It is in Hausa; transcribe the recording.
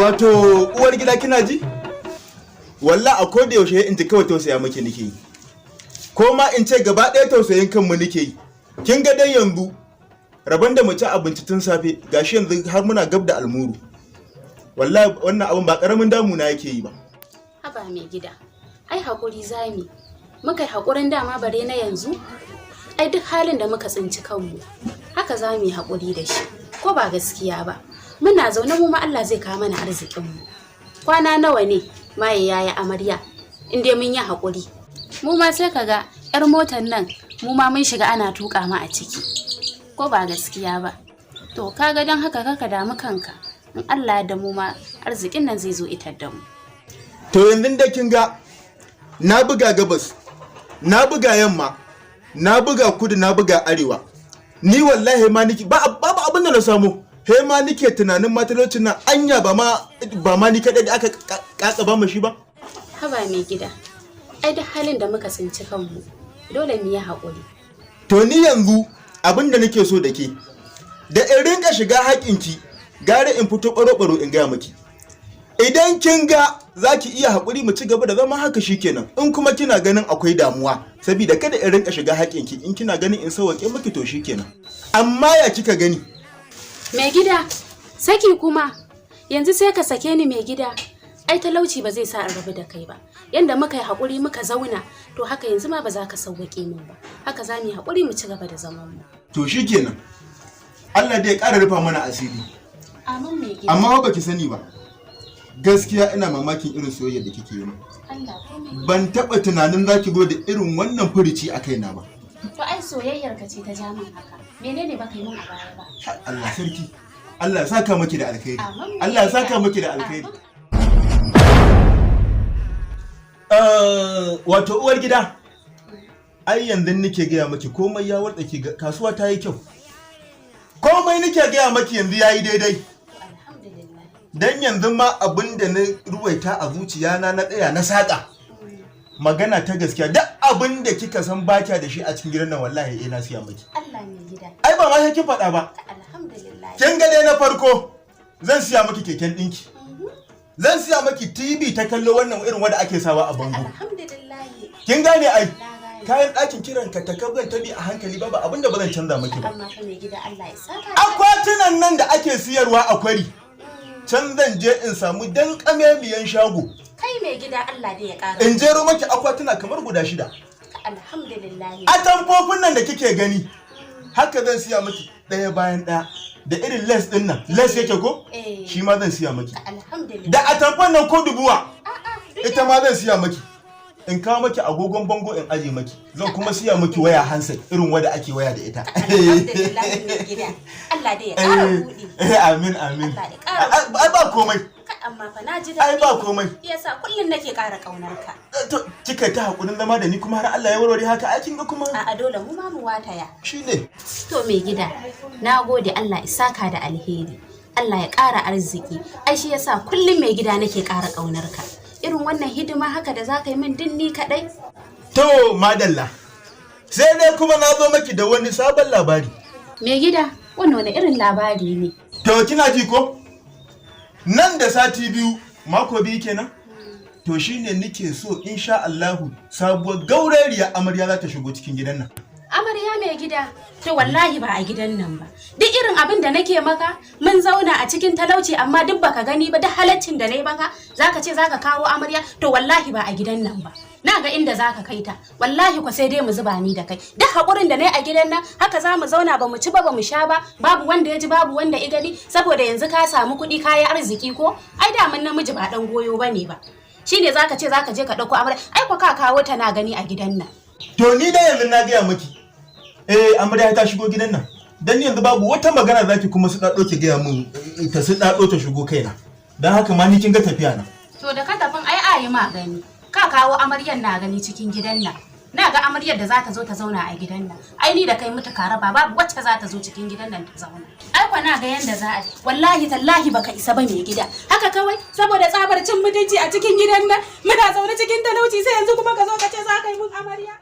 Wato uwar gida kina ji? Wallah a koda yaushe in ji kawai tausaya miki nake yi. Ko ma in ce gaba ɗaya tausayin kanmu nake yi. Kin ga dai yanzu rabon da mu ci abinci tun safe gashi yanzu har muna gab da almuru. Wallahi wannan abun ba karamin damuna yake yi ba. Haba mai gida. Ai hakuri zami. Muka yi hakurin dama bare na yanzu. Ai duk halin da muka tsinci kanmu haka za mu yi hakuri da shi. Ko ba gaskiya ba. Muna zaune mu ma Allah zai kawo mana arzikin mu. Kwana nawa ne maye yayi amarya in dai mun yi hakuri. Mu ma sai kaga yar motar nan mu ma mun shiga ana tuka mu a ciki. Ko ba gaskiya ba. To kaga dan haka kaka damu kanka. In Allah ya da mu ma arzikin nan zai zo itar da mu. To yanzu da kin ga na buga gabas, na buga yamma, na buga kudu, na buga arewa. Ni wallahi ma niki babu abin da na samu. He ma nike tunanin matalocin nan anya ba ma ni kadai da aka kakaba mu shi ba. Haba mai gida. Ai da halin da muka tsinci kanmu dole mu yi haƙuri. To ni yanzu abin da nake so da ke da in rinka shiga haƙinki gare in fito baro-baro in gaya miki. Idan kin ga za ki iya haƙuri mu ci gaba da zama haka shikenan. In kuma kina ganin akwai damuwa saboda kada in rinka shiga haƙinki in kina ganin in sauwaƙe miki to shikenan. Amma ya kika gani? Mai gida, saki kuma yanzu sai ka sake ni mai gida. Ai talauci ba zai sa in rabu da kai ba. Yanda muka yi haƙuri muka zauna to haka yanzu ma ba za ka sauwaƙe min ba. Haka za mu yi haƙuri mu ci gaba da zaman mu. To shikenan. Allah dai ya ƙara rufa mana asiri. Amin mai gida. Amma ba ki sani ba. Gaskiya ina mamakin irin soyayya da kike yi min. Ban taɓa tunanin za ki zo da irin wannan furici a kaina ba. To ai soyayyar ka ce ta ja min haka. Menene baka yi min a baya ba? Allah sarki. Allah ya saka miki da alkhairi. Allah ya saka miki da alkhairi. Wato uwar gida. Ai yanzu nake gaya miki komai ya wartsake kasuwa ta yi kyau. Komai nake gaya miki yanzu yayi daidai. Dan yanzu ma abinda na ruwaita a zuciyana na tsaya na saka. Magana ta gaskiya duk abin da kika san baki da shi a cikin gidan nan wallahi na siya miki. Allah ne gida. Ai ba ma sai kin faɗa ba. Alhamdulillah. Kin ga dai na farko zan siya miki keken dinki. Zan siya miki TV ta kallo wannan irin wanda ake sawa a bango. Alhamdulillah. Kin gane ai? Kayan ɗakin kiran ka ta kabban tabi a hankali babu abinda ba zan canza miki ba. Amma fa mai gida Allah ya saka. Akwatunan nan da ake siyarwa a kwari. Can zan je in samu dan kamemiyan shago. Kai mai gida Allah da ya ƙara. In jero maki akwatuna kamar guda 6. Alhamdulillah. A tamfofin nan da kike gani haka zan siya miki ɗaya bayan ɗaya. Da irin les din nan, les yake ko? Shi ma zan siya miki. Alhamdulillah. Da a tamfon nan ko dubuwa. Ita ma zan siya miki. In kawo maki agogon bango in aje maki. Zan kuma siya miki waya handset irin wanda ake waya da ita. Alhamdulillah mai gida. Allah da ya ƙara buɗe. Amin amin. Ai ba komai. Amma fa na ji daɗi. Ai ba komai. Yasa kullun nake ƙara ƙaunar ka. To kika ta hakurin zama da ni kuma har Allah ya warware haka ai kin ga kuma. A'a dole mu ma mu wataya. Shine. To mai gida, nagode Allah isaka da alheri. Allah ya ƙara arziki. Ai shi yasa kullun mai gida nake ƙara ƙaunar ka. Irin wannan hidima haka da zaka yi min dinni kadai. To madalla. Sai dai kuma na zo maki da wani sabon labari. Mai gida, wannan wani irin labari ne? To kina ji ko? Nan da sati 2 mako 2 kenan to shine nake so insha Allahu sabuwar gaurariya amarya za ta shigo cikin gidan nan. Amarya mai gida to wallahi ba a gidan nan ba. Duk irin abin da nake maka mun zauna a cikin talauci amma duk baka gani ba duk halaccin da nayi maka zaka ce zaka kawo amarya to wallahi ba a gidan nan ba. Na ga inda zaka kai ta wallahi ko sai dai mu zuba ni da kai. Duk hakurin da nayi a gidan nan haka za mu zauna ba mu ci ba mu sha ba babu wanda ya ji babu wanda ya gani saboda yanzu ka samu kuɗi kayi arziki ko ai da mun namiji ba dan goyo bane ba. Shine zaka ce zaka je ka dauko amarya ai ko ka kawo ta na gani a gidan nan. To ni da yanzu na ga miki amarya ta shigo gidan nan dan yanzu babu wata magana zaki kuma su dado ki gaya mun ta su dado ta shigo kaina dan haka ma ni kin ga tafiya na. To da ka tafin ai ayi ma gani ka kawo amaryar na gani cikin gidan nan na ga amaryar da za ta zo ta zauna a gidan nan ai ni da kai mutu karaba babu wacce za ta zo cikin gidan nan ta zauna ai kwa na ga yanda za a wallahi tallahi baka isa ba mai gida haka kawai saboda tsabar cin mutunci a cikin gidan nan muna zaune cikin talauci sai yanzu kuma ka zo ka ce za ka yi mun amarya.